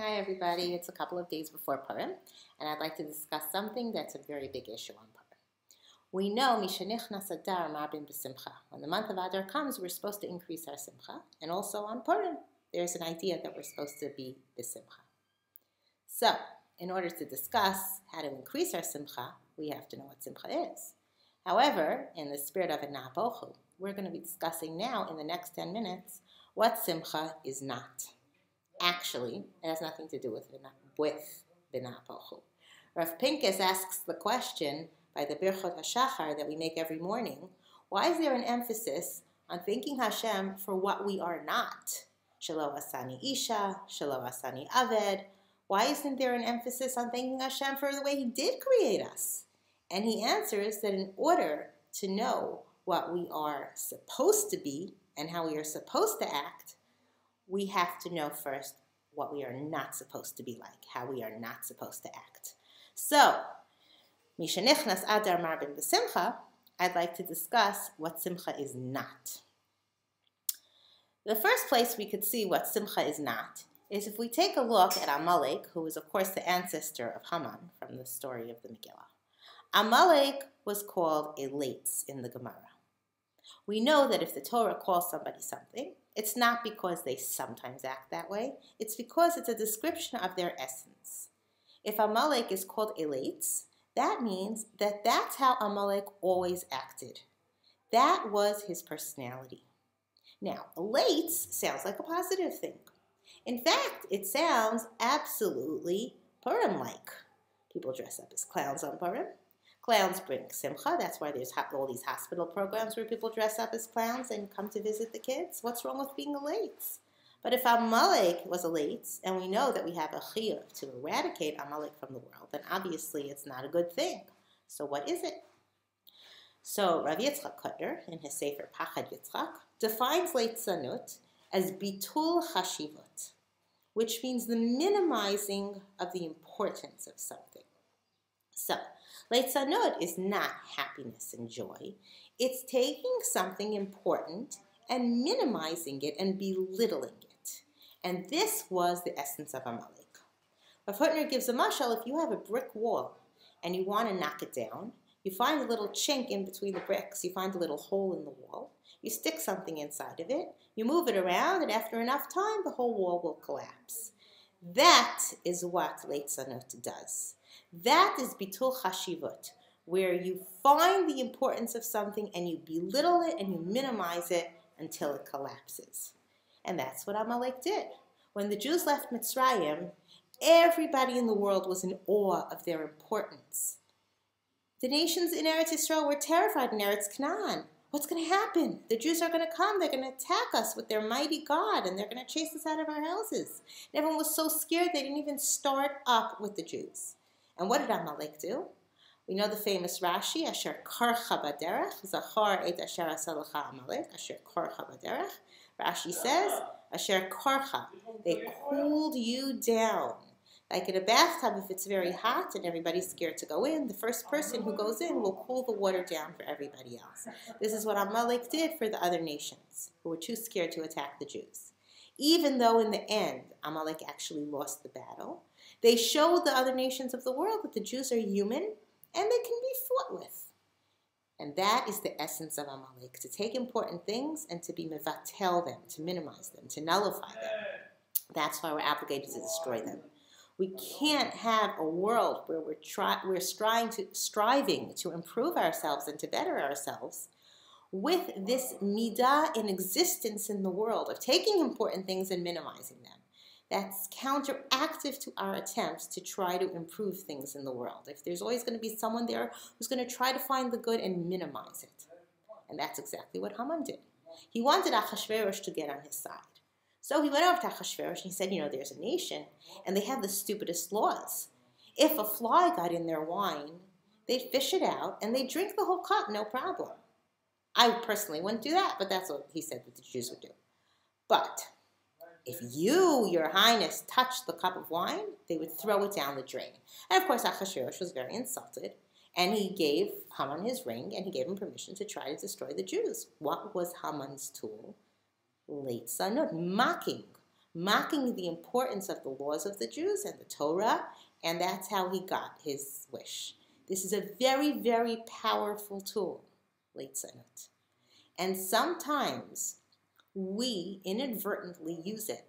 Hi everybody, it's a couple of days before Purim, and I'd like to discuss something that's a very big issue on Purim. We know Mishenichnas Adar Marbin b'Simcha. When the month of Adar comes, we're supposed to increase our Simcha, and also on Purim, there's an idea that we're supposed to be b'Simcha. So, in order to discuss how to increase our Simcha, we have to know what Simcha is. However, in the spirit of a Na'abochu, we're going to be discussing now in the next 10 minutes what Simcha is not. Actually, it has nothing to do with B'na'apochu. Rav Pincus asks the question by the Birchot HaShachar that we make every morning, why is there an emphasis on thanking Hashem for what we are not? Shelo asani isha, shelo asani aved. Why isn't there an emphasis on thanking Hashem for the way He did create us? And he answers that in order to know what we are supposed to be and how we are supposed to act, we have to know first what we are not supposed to be like, how we are not supposed to act. So, Mishenichnas Adar Marbin b'Simcha, I'd like to discuss what Simcha is not. The first place we could see what Simcha is not is if we take a look at Amalek, who is of course the ancestor of Haman from the story of the Megillah. Amalek was called a Leitz in the Gemara. We know that if the Torah calls somebody something, it's not because they sometimes act that way. It's because it's a description of their essence. If Amalek is called Elatz, that means that that's how Amalek always acted. That was his personality. Now, Elatz sounds like a positive thing. In fact, it sounds absolutely Purim-like. People dress up as clowns on Purim. Clowns bring Simcha. That's why there's all these hospital programs where people dress up as clowns and come to visit the kids. What's wrong with being a Leitz? But if Amalek was a Leitz, and we know that we have a Shiur to eradicate Amalek from the world, then obviously it's not a good thing. So what is it? So Rav Yitzchak Kotner, in his Sefer Pachad Yitzchak, defines Leitzanut as bitul chashivot, which means the minimizing of the importance of something. So, Leitzanut is not happiness and joy. It's taking something important and minimizing it and belittling it. And this was the essence of Amalek. Rav Hutner gives a mashal: if you have a brick wall and you want to knock it down, you find a little chink in between the bricks, you find a little hole in the wall, you stick something inside of it, you move it around, and after enough time, the whole wall will collapse. That is what Leitzanut does. That is bitul chashivot, where you find the importance of something and you belittle it and you minimize it until it collapses. And that's what Amalek did. When the Jews left Mitzrayim, everybody in the world was in awe of their importance. The nations in Eretz Yisrael were terrified in Eretz Canaan. What's going to happen? The Jews are going to come. They're going to attack us with their mighty God, and they're going to chase us out of our houses. And everyone was so scared they didn't even start up with the Jews. And what did Amalek do? We know the famous Rashi, Asher karcha baderech, Zachar et asher asalacha Amalek, Asher karcha baderech. Rashi says, Asher karcha, they cooled you down. Like in a bathtub, if it's very hot and everybody's scared to go in, the first person who goes in will cool the water down for everybody else. This is what Amalek did for the other nations who were too scared to attack the Jews. Even though in the end, Amalek actually lost the battle, they showed the other nations of the world that the Jews are human and they can be fought with. And that is the essence of Amalek, to take important things and to be mevatel them, to minimize them, to nullify them. That's why we're obligated to destroy them. We can't have a world where we're striving to improve ourselves and to better ourselves with this midah in existence in the world of taking important things and minimizing them. That's counteractive to our attempts to try to improve things in the world. If there's always going to be someone there who's going to try to find the good and minimize it. And that's exactly what Haman did. He wanted Achashverosh to get on his side. So he went over to Achashverosh and he said, there's a nation and they have the stupidest laws. If a fly got in their wine, they'd fish it out and they'd drink the whole cup, no problem. I personally wouldn't do that, but that's what he said that the Jews would do. But if you, your highness, touched the cup of wine, they would throw it down the drain. And of course, Achashverosh was very insulted, and he gave Haman his ring, and he gave him permission to try to destroy the Jews. What was Haman's tool? Leitzanut, mocking, mocking the importance of the laws of the Jews and the Torah, and that's how he got his wish. This is a very, very powerful tool, leitzanut. And sometimes we inadvertently use it.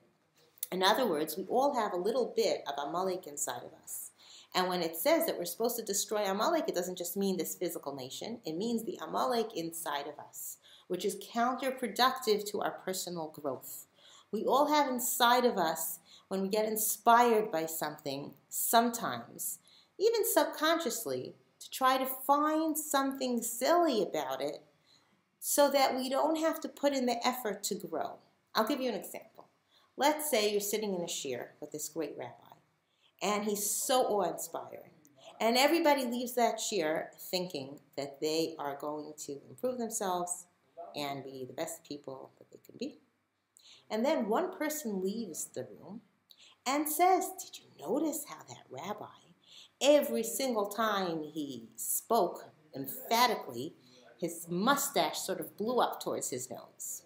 In other words, we all have a little bit of Amalek inside of us. And when it says that we're supposed to destroy Amalek, it doesn't just mean this physical nation. It means the Amalek inside of us, which is counterproductive to our personal growth. We all have inside of us, when we get inspired by something, sometimes, even subconsciously, to try to find something silly about it so that we don't have to put in the effort to grow. I'll give you an example. Let's say you're sitting in a shiur with this great rabbi, and he's so awe-inspiring. And everybody leaves that shiur thinking that they are going to improve themselves and be the best people that they can be. And then one person leaves the room and says, did you notice how that rabbi, every single time he spoke emphatically, his mustache sort of blew up towards his nose?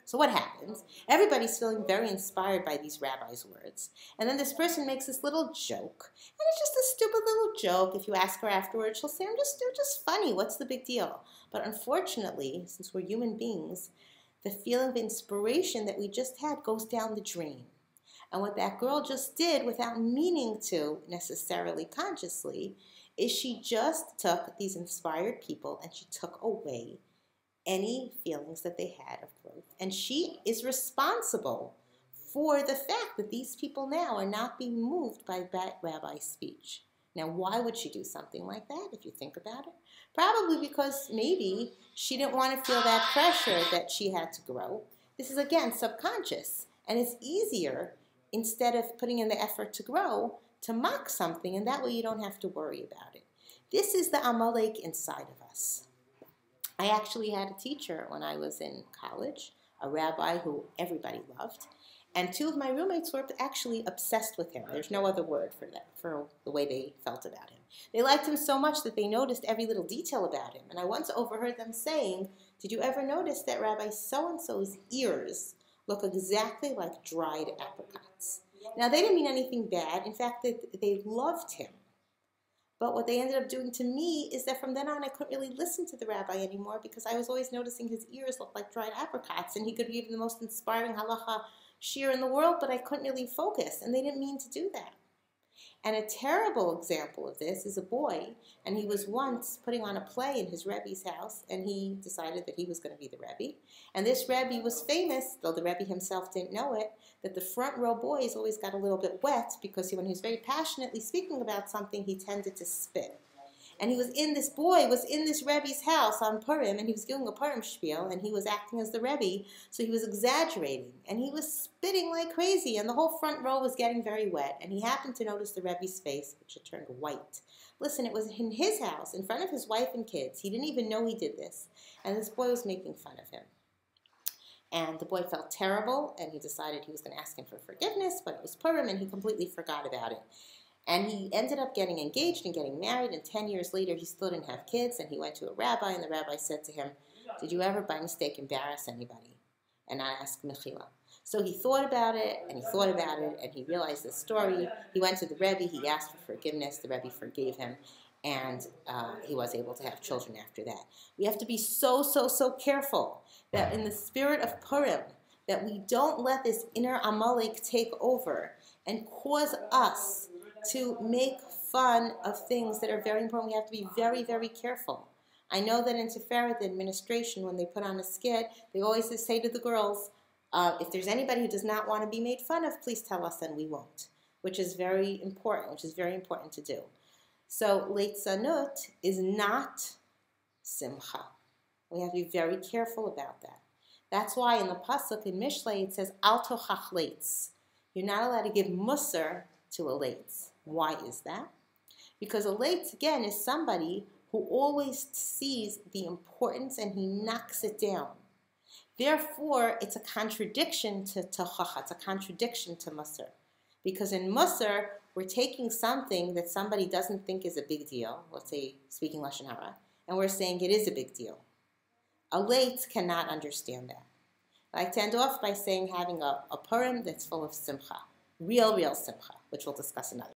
So what happens? Everybody's feeling very inspired by these rabbis' words. And then this person makes this little joke. And it's just a stupid little joke. If you ask her afterwards, she'll say, they're just funny. What's the big deal? But unfortunately, since we're human beings, the feeling of inspiration that we just had goes down the drain. And what that girl just did, without meaning to necessarily consciously, is she just took these inspired people and she took away any feelings that they had of growth. And she is responsible for the fact that these people now are not being moved by that rabbi's speech. Now, why would she do something like that, if you think about it? Probably because maybe she didn't want to feel that pressure that she had to grow. This is, again, subconscious. And it's easier, instead of putting in the effort to grow, to mock something, and that way you don't have to worry about it. This is the Amalek inside of us. I actually had a teacher when I was in college, a rabbi who everybody loved, and two of my roommates were actually obsessed with him. There's no other word for that, for the way they felt about him. They liked him so much that they noticed every little detail about him. And I once overheard them saying, did you ever notice that Rabbi so-and-so's ears look exactly like dried apricots? Now, they didn't mean anything bad. In fact, they loved him. But what they ended up doing to me is that from then on, I couldn't really listen to the rabbi anymore because I was always noticing his ears looked like dried apricots, and he could give the most inspiring halacha shiur in the world, but I couldn't really focus, and they didn't mean to do that. And a terrible example of this is a boy, and he was once putting on a play in his Rebbe's house, and he decided that he was going to be the Rebbe. And this Rebbe was famous, though the Rebbe himself didn't know it, that the front row boys always got a little bit wet because when he was very passionately speaking about something, he tended to spit. And this boy was in this Rebbe's house on Purim, and he was giving a Purim spiel, and he was acting as the Rebbe, so he was exaggerating, and he was spitting like crazy, and the whole front row was getting very wet, and he happened to notice the Rebbe's face, which had turned white. Listen, it was in his house, in front of his wife and kids. He didn't even know he did this, and this boy was making fun of him. And the boy felt terrible, and he decided he was going to ask him for forgiveness, but it was Purim, and he completely forgot about it. And he ended up getting engaged and getting married, and 10 years later he still didn't have kids, and he went to a rabbi, and the rabbi said to him, did you ever by mistake embarrass anybody and not ask mechila? So he thought about it, and he thought about it, and he realized the story. He went to the Rebbe, he asked for forgiveness, the Rebbe forgave him, and he was able to have children after that. We have to be so careful that in the spirit of Purim, that we don't let this inner Amalek take over and cause us to make fun of things that are very important. We have to be very careful. I know that in Tiferet, the administration, when they put on a skit, they always say to the girls, if there's anybody who does not want to be made fun of, please tell us and we won't, which is very important to do. So, leitzanut is not simcha. We have to be very careful about that. That's why in the pasuk in Mishlei it says, al tochach leitz. You're not allowed to give musar to a leitz. Why is that? Because a leitz, again, is somebody who always sees the importance and he knocks it down. Therefore, it's a contradiction to tochacha. It's a contradiction to musar. Because in musar, we're taking something that somebody doesn't think is a big deal, let's say speaking Lashon Hara, and we're saying it is a big deal. A leitz cannot understand that. I like to end off by saying having a Purim that's full of Simcha, real Simcha, which we'll discuss another.